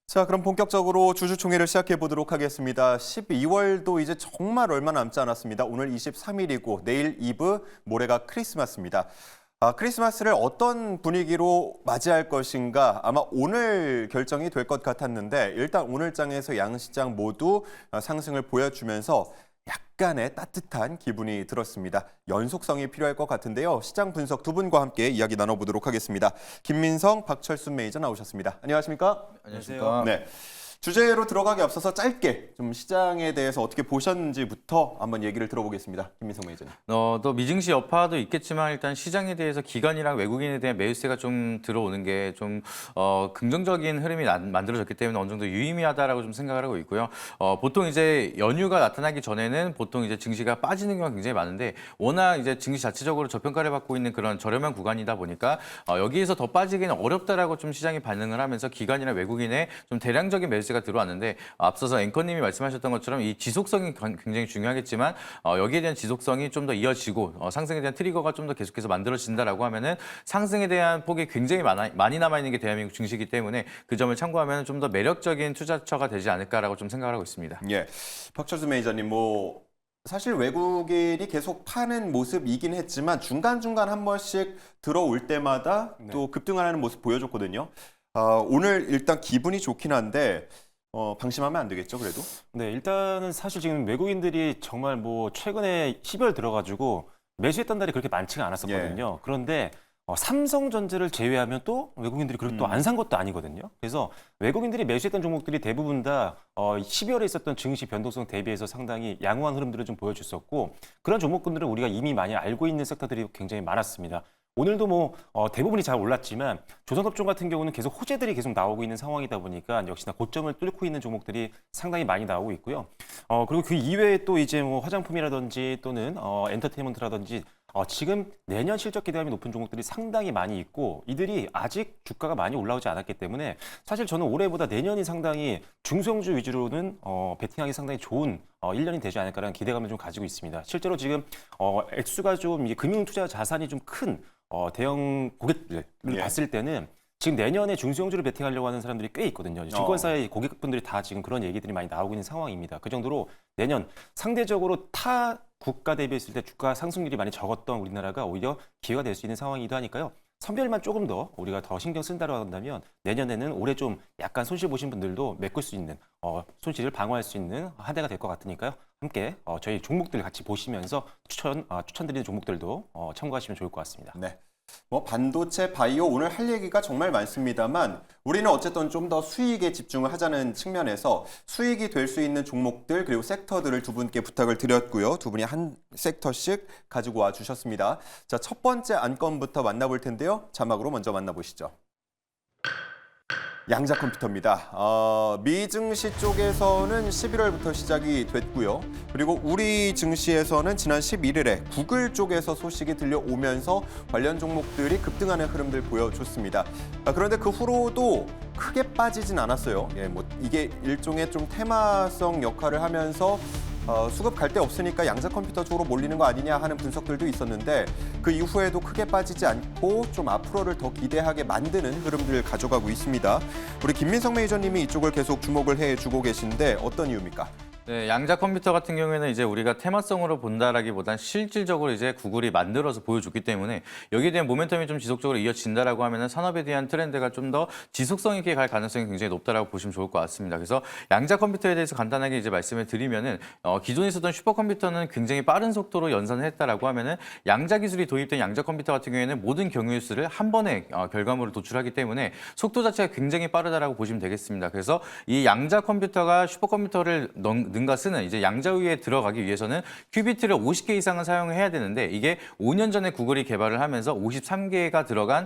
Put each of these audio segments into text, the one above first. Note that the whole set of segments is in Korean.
자, 그럼 본격적으로 주주총회를 시작해 보도록 하겠습니다. 12월도 이제 정말 얼마 남지 않았습니다. 오늘 23일이고 내일 이브, 모레가 크리스마스입니다. 크리스마스를 어떤 분위기로 맞이할 것인가 아마 오늘 결정이 될 것 같았는데 일단 오늘 장에서 양시장 모두 상승을 보여주면서 약간의 따뜻한 기분이 들었습니다. 연속성이 필요할 것 같은데요. 시장 분석 두 분과 함께 이야기 나눠보도록 하겠습니다. 김민성, 박철순 매니저 나오셨습니다. 안녕하십니까? 안녕하십니까? 네. 주제로 들어가기 앞서서 짧게 좀 시장에 대해서 어떻게 보셨는지부터 한번 얘기를 들어보겠습니다. 김민성 매니저님. 또 미증시 여파도 있겠지만 일단 시장에 대해서 기관이랑 외국인에 대한 매수세가 좀 들어오는 게 좀 긍정적인 흐름이 만들어졌기 때문에 어느 정도 유의미하다라고 좀 생각을 하고 있고요. 보통 이제 연휴가 나타나기 전에는 보통 이제 증시가 빠지는 경우가 굉장히 많은데 워낙 이제 증시 자체적으로 저평가를 받고 있는 그런 저렴한 구간이다 보니까 여기에서 더 빠지기는 어렵다라고 좀 시장이 반응을 하면서 기관이나 외국인의 좀 대량적인 매수세가 들어왔는데 앞서서 앵커님이 말씀하셨던 것처럼 이 지속성이 굉장히 중요하겠지만 여기에 대한 지속성이 좀 더 이어지고 상승에 대한 트리거가 좀 더 계속해서 만들어진다라고 하면은 상승에 대한 폭이 굉장히 많이 남아 있는 게 대한민국 증시이기 때문에 그 점을 참고하면 좀 더 매력적인 투자처가 되지 않을까라고 좀 생각을 하고 있습니다. 예, 박철수 매니저님 사실 외국인이 계속 파는 모습이긴 했지만 중간중간 한 번씩 들어올 때마다 또 급등하는 모습 보여줬거든요. 오늘 일단 기분이 좋긴 한데 방심하면 안 되겠죠, 그래도? 네, 일단은 사실 지금 외국인들이 정말 최근에 12월 들어가지고 매수했던 달이 그렇게 많지가 않았었거든요. 그런데 삼성전자를 제외하면 또 외국인들이 그렇게 또 안 산 것도 아니거든요. 그래서 외국인들이 매수했던 종목들이 대부분 다 12월에 있었던 증시 변동성 대비해서 상당히 양호한 흐름들을 좀 보여줬었고 그런 종목군들은 우리가 이미 많이 알고 있는 섹터들이 굉장히 많았습니다. 오늘도 대부분이 잘 올랐지만 조선업종 같은 경우는 계속 호재들이 계속 나오고 있는 상황이다 보니까 역시나 고점을 뚫고 있는 종목들이 상당히 많이 나오고 있고요. 그리고 그 이외에 또 이제 화장품이라든지 또는 엔터테인먼트라든지 지금 내년 실적 기대감이 높은 종목들이 상당히 많이 있고 이들이 아직 주가가 많이 올라오지 않았기 때문에 사실 저는 올해보다 내년이 상당히 중소형주 위주로는 베팅하기 상당히 좋은 1년이 되지 않을까라는 기대감을 좀 가지고 있습니다. 실제로 지금 액수가 좀 금융투자 자산이 좀 큰 대형 고객들을 봤을 때는 지금 내년에 중소형주를 베팅하려고 하는 사람들이 꽤 있거든요. 증권사의 고객분들이 다 지금 그런 얘기들이 많이 나오고 있는 상황입니다. 그 정도로 내년 상대적으로 타 국가 대비했을 때 주가 상승률이 많이 적었던 우리나라가 오히려 기회가 될 수 있는 상황이기도 하니까요. 선별만 조금 더 우리가 더 신경 쓴다고 한다면 내년에는 올해 좀 약간 손실 보신 분들도 메꿀 수 있는 손실을 방어할 수 있는 한 해가 될 것 같으니까요. 함께 저희 종목들 같이 보시면서 추천드리는 종목들도 참고하시면 좋을 것 같습니다. 네. 반도체, 바이오 오늘 할 얘기가 정말 많습니다만 우리는 어쨌든 좀 더 수익에 집중을 하자는 측면에서 수익이 될 수 있는 종목들 그리고 섹터들을 두 분께 부탁을 드렸고요. 두 분이 한 섹터씩 가지고 와 주셨습니다. 자, 첫 번째 안건부터 만나볼 텐데요. 자막으로 먼저 만나보시죠. 양자컴퓨터입니다. 미 증시 쪽에서는 11월부터 시작이 됐고요. 그리고 우리 증시에서는 지난 11일에 구글 쪽에서 소식이 들려오면서 관련 종목들이 급등하는 흐름들 보여줬습니다. 그런데 그 후로도 크게 빠지진 않았어요. 이게 일종의 좀 테마성 역할을 하면서 수급 갈 데 없으니까 양자컴퓨터 쪽으로 몰리는 거 아니냐 하는 분석들도 있었는데 그 이후에도 크게 빠지지 않고 좀 앞으로를 더 기대하게 만드는 흐름들을 가져가고 있습니다. 우리 김민성 매니저님이 이쪽을 계속 주목을 해주고 계신데 어떤 이유입니까? 네, 양자 컴퓨터 같은 경우에는 이제 우리가 테마성으로 본다라기보단 실질적으로 이제 구글이 만들어서 보여줬기 때문에 여기에 대한 모멘텀이 좀 지속적으로 이어진다라고 하면은 산업에 대한 트렌드가 좀 더 지속성 있게 갈 가능성이 굉장히 높다라고 보시면 좋을 것 같습니다. 그래서 양자 컴퓨터에 대해서 간단하게 이제 말씀을 드리면은 기존에 있었던 슈퍼컴퓨터는 굉장히 빠른 속도로 연산을 했다라고 하면은 양자 기술이 도입된 양자 컴퓨터 같은 경우에는 모든 경우의 수를 한 번에 결과물을 도출하기 때문에 속도 자체가 굉장히 빠르다라고 보시면 되겠습니다. 그래서 이 양자 컴퓨터가 슈퍼컴퓨터를 능가 쓰는 이제 양자위에 들어가기 위해서는 큐비트를 50개 이상은 사용을 해야 되는데 이게 5년 전에 구글이 개발을 하면서 53개가 들어간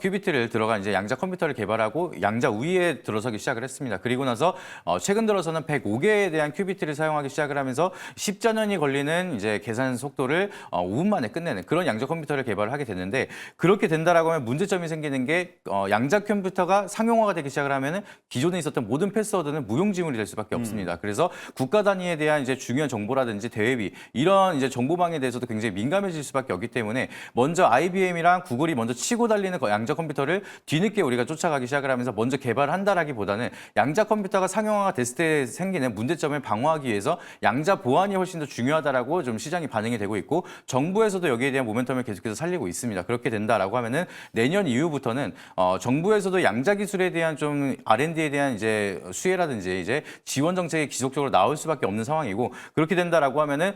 큐비트를 들어간 이제 양자 컴퓨터를 개발하고 양자위에 들어서기 시작을 했습니다. 그리고 나서 최근 들어서는 105개에 대한 큐비트를 사용하기 시작을 하면서 10전년이 걸리는 이제 계산 속도를 5분 만에 끝내는 그런 양자 컴퓨터를 개발을 하게 됐는데 그렇게 된다라고 하면 문제점이 생기는 게 양자 컴퓨터가 상용화가 되기 시작을 하면은 기존에 있었던 모든 패스워드는 무용지물이 될 수밖에 없습니다. 그래서 구글 국가 단위에 대한 이제 중요한 정보라든지 대외비 이런 이제 정보망에 대해서도 굉장히 민감해질 수밖에 없기 때문에 먼저 IBM이랑 구글이 먼저 치고 달리는 양자 컴퓨터를 뒤늦게 우리가 쫓아가기 시작을 하면서 먼저 개발한다라기보다는 양자 컴퓨터가 상용화가 됐을 때 생기는 문제점을 방어하기 위해서 양자 보안이 훨씬 더 중요하다라고 좀 시장이 반응이 되고 있고 정부에서도 여기에 대한 모멘텀을 계속해서 살리고 있습니다. 그렇게 된다라고 하면은 내년 이후부터는 정부에서도 양자 기술에 대한 좀 R&D에 대한 이제 수혜라든지 이제 지원 정책이 지속적으로 나올 수밖에 없는 상황이고 그렇게 된다라고 하면은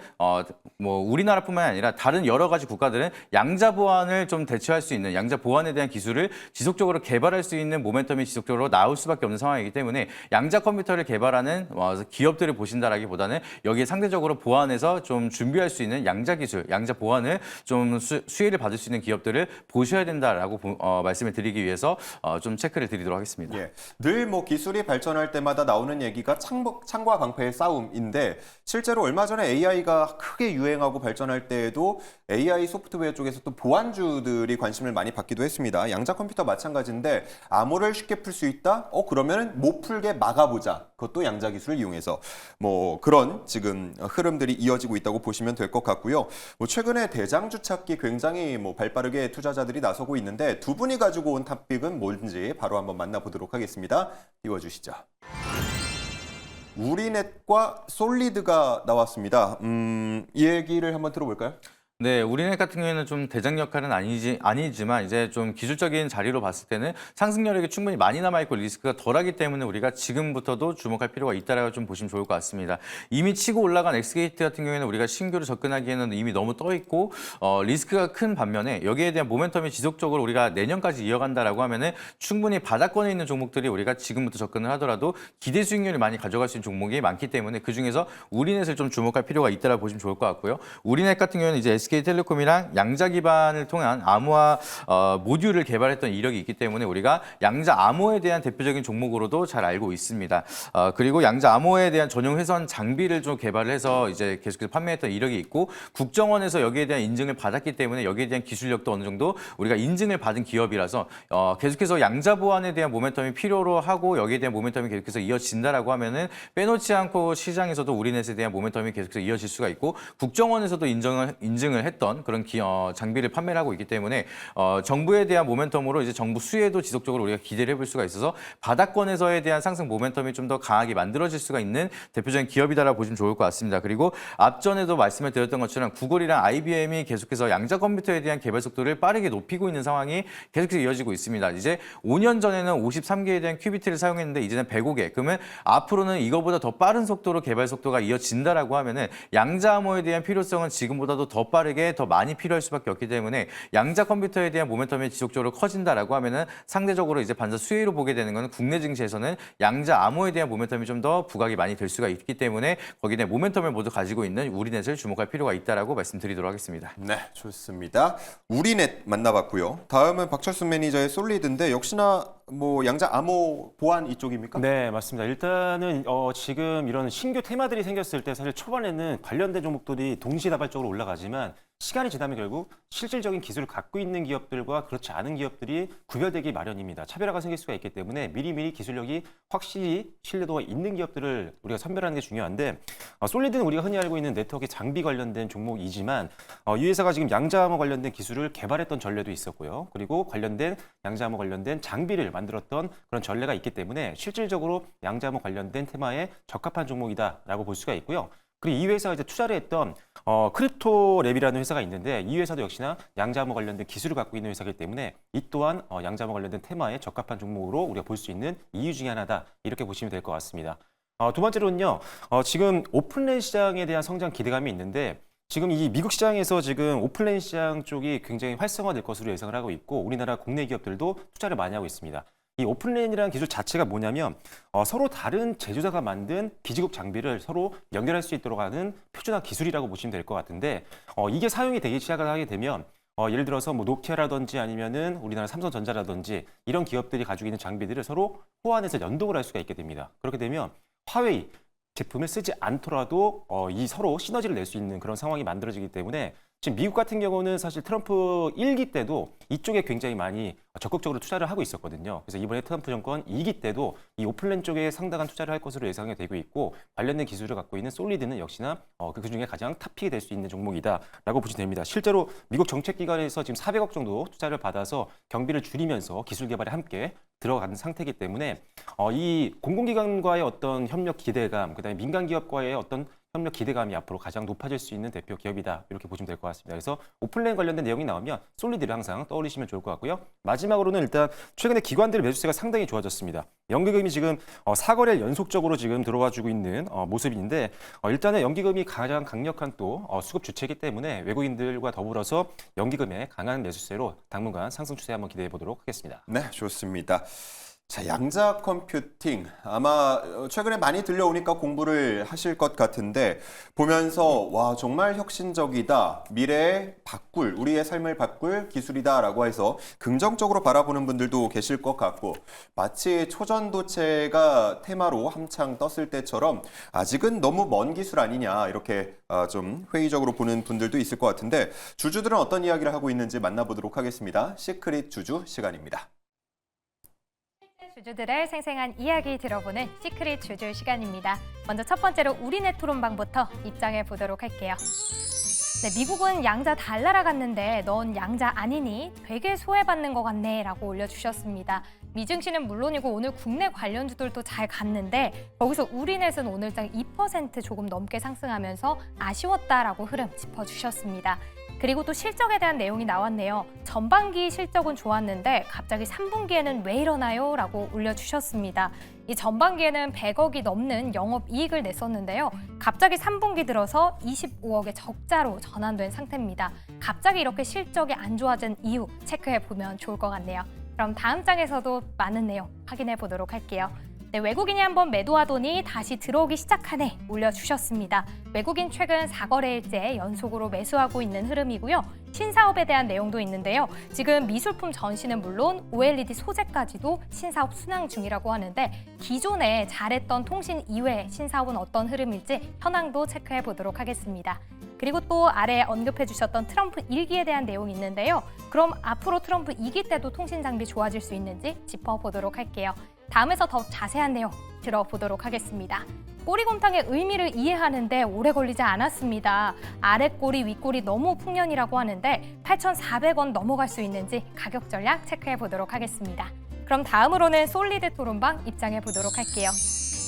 뭐 우리나라뿐만 아니라 다른 여러 가지 국가들은 양자 보안을 좀 대처할 수 있는 양자 보안에 대한 기술을 지속적으로 개발할 수 있는 모멘텀이 지속적으로 나올 수밖에 없는 상황이기 때문에 양자 컴퓨터를 개발하는 기업들을 보신다라기보다는 여기에 상대적으로 보안에서 좀 준비할 수 있는 양자 기술, 양자 보안을 좀 수혜를 받을 수 있는 기업들을 보셔야 된다라고 말씀을 드리기 위해서 좀 체크를 드리도록 하겠습니다. 예, 늘 뭐 기술이 발전할 때마다 나오는 얘기가 창과 방패의 싸움인데 실제로 얼마 전에 AI가 크게 유행하고 발전할 때에도 AI 소프트웨어 쪽에서 또 보안주들이 관심을 많이 받기도 했습니다. 양자 컴퓨터 마찬가지인데 암호를 쉽게 풀 수 있다? 그러면은 못 풀게 막아보자. 그것도 양자 기술을 이용해서 뭐 그런 지금 흐름들이 이어지고 있다고 보시면 될 것 같고요. 뭐 최근에 대장주 찾기 굉장히 뭐 발빠르게 투자자들이 나서고 있는데 두 분이 가지고 온 탑픽은 뭔지 바로 한번 만나보도록 하겠습니다. 띄워주시죠. 우리넷과 솔리드가 나왔습니다. 이 얘기를 한번 들어볼까요? 네, 우리넷 같은 경우에는 좀 대장 역할은 아니지만 이제 좀 기술적인 자리로 봤을 때는 상승 여력이 충분히 많이 남아있고 리스크가 덜하기 때문에 우리가 지금부터도 주목할 필요가 있다라고 좀 보시면 좋을 것 같습니다. 이미 치고 올라간 엑스게이트 같은 경우에는 우리가 신규로 접근하기에는 이미 너무 떠 있고 리스크가 큰 반면에 여기에 대한 모멘텀이 지속적으로 우리가 내년까지 이어간다라고 하면은 충분히 바닥권에 있는 종목들이 우리가 지금부터 접근을 하더라도 기대 수익률을 많이 가져갈 수 있는 종목이 많기 때문에 그 중에서 우리넷을 좀 주목할 필요가 있다라고 보시면 좋을 것 같고요. 우리넷 같은 경우에는 이제 SK텔레콤이랑 양자 기반을 통한 암호화 모듈을 개발했던 이력이 있기 때문에 우리가 양자 암호에 대한 대표적인 종목으로도 잘 알고 있습니다. 그리고 양자 암호에 대한 전용 회선 장비를 좀 개발을 해서 이제 계속해서 판매했던 이력이 있고 국정원에서 여기에 대한 인증을 받았기 때문에 여기에 대한 기술력도 어느 정도 우리가 인증을 받은 기업이라서 계속해서 양자 보안에 대한 모멘텀이 필요로 하고 여기에 대한 모멘텀이 계속해서 이어진다라고 하면은 빼놓지 않고 시장에서도 우리넷에 대한 모멘텀이 계속해서 이어질 수가 있고 국정원에서도 인증을 했던 그런 장비를 판매를 하고 있기 때문에 정부에 대한 모멘텀으로 이제 정부 수혜도 지속적으로 우리가 기대를 해볼 수가 있어서 바닥권에서에 대한 상승 모멘텀이 좀 더 강하게 만들어질 수가 있는 대표적인 기업이다라고 보시면 좋을 것 같습니다. 그리고 앞전에도 말씀을 드렸던 것처럼 구글이랑 IBM이 계속해서 양자 컴퓨터에 대한 개발 속도를 빠르게 높이고 있는 상황이 계속해서 이어지고 있습니다. 이제 5년 전에는 53개에 대한 큐비트를 사용했는데 이제는 105개. 그러면 앞으로는 이거보다 더 빠른 속도로 개발 속도가 이어진다라고 하면은 양자 암호에 대한 필요성은 지금보다도 더 빠르게 더 많이 필요할 수밖에 없기 때문에 양자 컴퓨터에 대한 모멘텀이 지속적으로 커진다라고 하면은 상대적으로 이제 반사 수혜로 보게 되는 것은 국내 증시에서는 양자 암호에 대한 모멘텀이 좀 더 부각이 많이 될 수가 있기 때문에 거기에 대한 모멘텀을 모두 가지고 있는 우리넷을 주목할 필요가 있다라고 말씀드리도록 하겠습니다. 네, 좋습니다. 우리넷 만나봤고요. 다음은 박철순 매니저의 솔리드인데 역시나 뭐 양자 암호 보안 이쪽입니까? 네, 맞습니다. 일단은 지금 이런 신규 테마들이 생겼을 때 사실 초반에는 관련된 종목들이 동시다발적으로 올라가지만 시간이 지나면 결국 실질적인 기술을 갖고 있는 기업들과 그렇지 않은 기업들이 구별되기 마련입니다. 차별화가 생길 수가 있기 때문에 미리미리 기술력이 확실히 신뢰도가 있는 기업들을 우리가 선별하는 게 중요한데 솔리드는 우리가 흔히 알고 있는 네트워크 장비 관련된 종목이지만 이 회사가 지금 양자암호 관련된 기술을 개발했던 전례도 있었고요. 그리고 관련된 양자암호 관련된 장비를 만들었던 그런 전례가 있기 때문에 실질적으로 양자암호 관련된 테마에 적합한 종목이다라고 볼 수가 있고요. 그리고 이 회사가 이제 투자를 했던 크립토랩이라는 회사가 있는데 이 회사도 역시나 양자암호 관련된 기술을 갖고 있는 회사이기 때문에 이 또한 양자암호 관련된 테마에 적합한 종목으로 우리가 볼 수 있는 이유 중에 하나다 이렇게 보시면 될 것 같습니다. 두 번째로는요. 지금 오픈랜 시장에 대한 성장 기대감이 있는데 지금 이 미국 시장에서 지금 오픈랜 시장 쪽이 굉장히 활성화될 것으로 예상을 하고 있고 우리나라 국내 기업들도 투자를 많이 하고 있습니다. 이 오픈랜이라는 기술 자체가 뭐냐면 서로 다른 제조사가 만든 기지국 장비를 서로 연결할 수 있도록 하는 표준화 기술이라고 보시면 될 것 같은데 이게 사용이 되기 시작을 하게 되면 예를 들어서 뭐 노키아라든지 아니면은 우리나라 삼성전자라든지 이런 기업들이 가지고 있는 장비들을 서로 호환해서 연동을 할 수가 있게 됩니다. 그렇게 되면 화웨이 제품을 쓰지 않더라도 이 서로 시너지를 낼 수 있는 그런 상황이 만들어지기 때문에 지금 미국 같은 경우는 사실 트럼프 1기 때도 이쪽에 굉장히 많이 적극적으로 투자를 하고 있었거든요. 그래서 이번에 트럼프 정권 2기 때도 이 오플랜 쪽에 상당한 투자를 할 것으로 예상이 되고 있고 관련된 기술을 갖고 있는 솔리드는 역시나 그중에 가장 탑픽이 될 수 있는 종목이다라고 보시면 됩니다. 실제로 미국 정책기관에서 지금 400억 정도 투자를 받아서 경비를 줄이면서 기술 개발에 함께 들어가는 상태이기 때문에 이 공공기관과의 어떤 협력 기대감, 그다음에 민간 기업과의 어떤 협력 기대감이 앞으로 가장 높아질 수 있는 대표 기업이다. 이렇게 보시면 될 것 같습니다. 그래서 오플랜 관련된 내용이 나오면 솔리드를 항상 떠올리시면 좋을 것 같고요. 마지막으로는 일단 최근에 기관들 매수세가 상당히 좋아졌습니다. 연기금이 지금 4거래일 연속적으로 지금 들어와주고 있는 모습인데 일단은 연기금이 가장 강력한 또 수급 주체이기 때문에 외국인들과 더불어서 연기금의 강한 매수세로 당분간 상승 추세 한번 기대해 보도록 하겠습니다. 네, 좋습니다. 자, 양자 컴퓨팅 아마 최근에 많이 들려오니까 공부를 하실 것 같은데 보면서 와 정말 혁신적이다, 미래에 바꿀 우리의 삶을 바꿀 기술이다라고 해서 긍정적으로 바라보는 분들도 계실 것 같고 마치 초전도체가 테마로 한창 떴을 때처럼 아직은 너무 먼 기술 아니냐 이렇게 좀 회의적으로 보는 분들도 있을 것 같은데 주주들은 어떤 이야기를 하고 있는지 만나보도록 하겠습니다. 시크릿 주주 시간입니다. 주주들의 생생한 이야기 들어보는 시크릿 주주 시간입니다. 먼저 첫 번째로 우리네 토론방부터 입장해 보도록 할게요. 네, 미국은 양자 달 날아갔는데 넌 양자 아니니? 되게 소외받는 것 같네 라고 올려주셨습니다. 미증시는 물론이고 오늘 국내 관련주들도 잘 갔는데 거기서 우리넷은 오늘장 2% 조금 넘게 상승하면서 아쉬웠다라고 흐름 짚어주셨습니다. 그리고 또 실적에 대한 내용이 나왔네요. 전반기 실적은 좋았는데 갑자기 3분기에는 왜 이러나요? 라고 올려주셨습니다. 이 전반기에는 100억이 넘는 영업이익을 냈었는데요. 갑자기 3분기 들어서 25억의 적자로 전환된 상태입니다. 갑자기 이렇게 실적이 안 좋아진 이유 체크해보면 좋을 것 같네요. 그럼 다음 장에서도 많은 내용 확인해 보도록 할게요. 네, 외국인이 한번 매도하더니 다시 들어오기 시작하네 올려주셨습니다. 외국인 최근 4거래일째 연속으로 매수하고 있는 흐름이고요. 신사업에 대한 내용도 있는데요. 지금 미술품 전시는 물론 OLED 소재까지도 신사업 순항 중이라고 하는데 기존에 잘했던 통신 이외의 신사업은 어떤 흐름일지 현황도 체크해 보도록 하겠습니다. 그리고 또 아래 언급해 주셨던 트럼프 1기에 대한 내용이 있는데요. 그럼 앞으로 트럼프 2기 때도 통신 장비 좋아질 수 있는지 짚어보도록 할게요. 다음에서 더 자세한 내용 들어보도록 하겠습니다. 꼬리곰탕의 의미를 이해하는데 오래 걸리지 않았습니다. 아래 꼬리, 윗꼬리 너무 풍년이라고 하는데 8,400원 넘어갈 수 있는지 가격 전략 체크해 보도록 하겠습니다. 그럼 다음으로는 솔리드 토론방 입장해 보도록 할게요.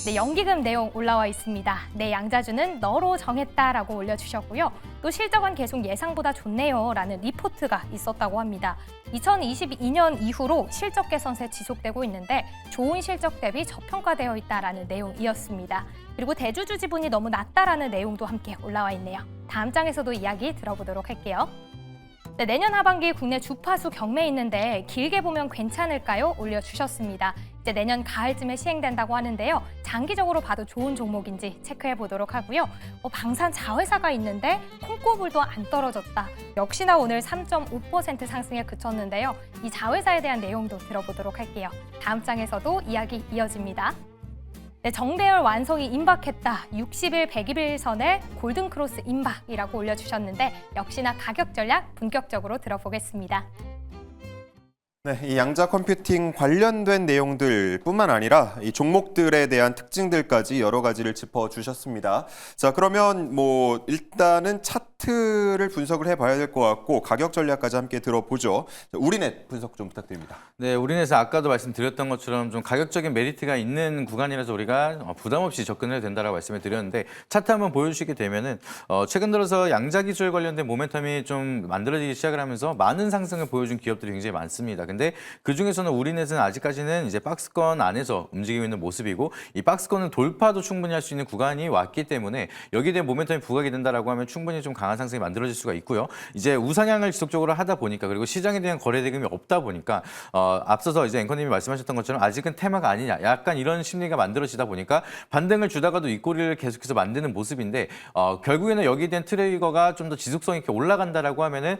네, 연기금 내용 올라와 있습니다. 내 양자주는 너로 정했다라고 올려주셨고요. 또 실적은 계속 예상보다 좋네요 라는 리포트가 있었다고 합니다. 2022년 이후로 실적 개선세 지속되고 있는데 좋은 실적 대비 저평가되어 있다라는 내용이었습니다. 그리고 대주주 지분이 너무 낮다라는 내용도 함께 올라와 있네요. 다음 장에서도 이야기 들어보도록 할게요. 네, 내년 하반기 국내 주파수 경매 있는데 길게 보면 괜찮을까요? 올려주셨습니다. 이제 내년 가을쯤에 시행된다고 하는데요. 장기적으로 봐도 좋은 종목인지 체크해 보도록 하고요. 방산 자회사가 있는데 콩고물도 안 떨어졌다. 역시나 오늘 3.5% 상승에 그쳤는데요. 이 자회사에 대한 내용도 들어보도록 할게요. 다음 장에서도 이야기 이어집니다. 네, 정배열 완성이 임박했다. 60일, 120일 선에 골든크로스 임박이라고 올려주셨는데 역시나 가격 전략 본격적으로 들어보겠습니다. 네, 이 양자 컴퓨팅 관련된 내용들뿐만 아니라 이 종목들에 대한 특징들까지 여러 가지를 짚어주셨습니다. 자, 그러면 뭐 일단은 차트를 분석을 해봐야 될 것 같고 가격 전략까지 함께 들어보죠. 자, 우리넷 분석 좀 부탁드립니다. 네, 우리넷에서 아까도 말씀드렸던 것처럼 좀 가격적인 메리트가 있는 구간이라서 우리가 부담 없이 접근해도 된다라고 말씀을 드렸는데 차트 한번 보여주시게 되면은 최근 들어서 양자 기술 관련된 모멘텀이 좀 만들어지기 시작을 하면서 많은 상승을 보여준 기업들이 굉장히 많습니다. 근데 그 중에서는 우리넷은 아직까지는 이제 박스권 안에서 움직이고 있는 모습이고 이 박스권은 돌파도 충분히 할 수 있는 구간이 왔기 때문에 여기에 대한 모멘텀이 부각이 된다라고 하면 충분히 좀 강한 상승이 만들어질 수가 있고요. 이제 우상향을 지속적으로 하다 보니까 그리고 시장에 대한 거래 대금이 없다 보니까 앞서서 이제 앵커님이 말씀하셨던 것처럼 아직은 테마가 아니냐 약간 이런 심리가 만들어지다 보니까 반등을 주다가도 윗꼬리를 계속해서 만드는 모습인데 결국에는 여기에 대한 트리거가 좀 더 지속성 있게 올라간다라고 하면은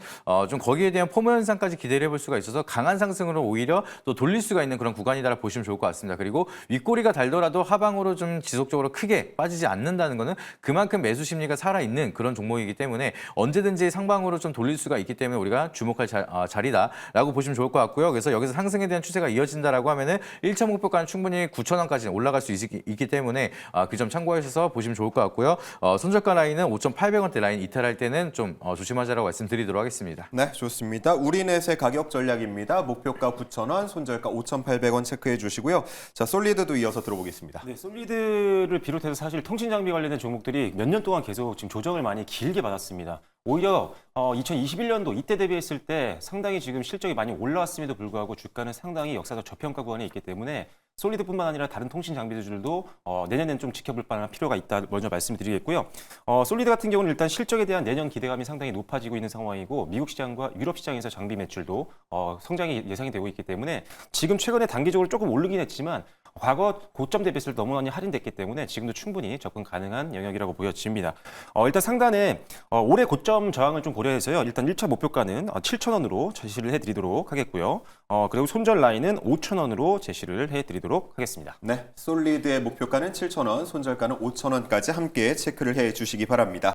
좀 거기에 대한 포모 현상까지 기대를 해볼 수가 있어서 강한 상승으로 오히려 또 돌릴 수가 있는 그런 구간이다라고 보시면 좋을 것 같습니다. 그리고 윗꼬리가 달더라도 하방으로 좀 지속적으로 크게 빠지지 않는다는 거는 그만큼 매수 심리가 살아있는 그런 종목이기 때문에 때문에 언제든지 상방으로 좀 돌릴 수가 있기 때문에 우리가 주목할 자리다라고 보시면 좋을 것 같고요. 그래서 여기서 상승에 대한 추세가 이어진다라고 하면은 1차 목표가는 충분히 9,000원까지 올라갈 수 있기 때문에 그 점 참고하셔서 보시면 좋을 것 같고요. 손절가 라인은 5,800원대 라인 이탈할 때는 좀 조심하자라고 말씀드리도록 하겠습니다. 네, 좋습니다. 우리넷의 가격 전략입니다. 목표가 9,000원, 손절가 5,800원 체크해 주시고요. 자, 솔리드도 이어서 들어보겠습니다. 네, 솔리드를 비롯해서 사실 통신 장비 관련된 종목들이 몇 년 동안 계속 지금 조정을 많이 길게 받았습니다. 오히려 2021년도 이때 대비했을 때 상당히 지금 실적이 많이 올라왔음에도 불구하고 주가는 상당히 역사적 저평가 구간에 있기 때문에 솔리드뿐만 아니라 다른 통신 장비들도 내년에는 좀 지켜볼 만한 필요가 있다 먼저 말씀드리겠고요. 솔리드 같은 경우는 일단 실적에 대한 내년 기대감이 상당히 높아지고 있는 상황이고 미국 시장과 유럽 시장에서 장비 매출도 성장이 예상이 되고 있기 때문에 지금 최근에 단기적으로 조금 오르긴 했지만 과거 고점 대비했을 때 너무 많이 할인됐기 때문에 지금도 충분히 접근 가능한 영역이라고 보여집니다. 일단 상단에 올해 고점 저항을 좀 고려해서요. 일단 1차 목표가는 7,000원으로 제시를 해드리도록 하겠고요. 그리고 손절 라인은 5,000원으로 제시를 해드리도록 하겠습니다. 네, 솔리드의 목표가는 7,000원, 손절가는 5,000원까지 함께 체크를 해 주시기 바랍니다.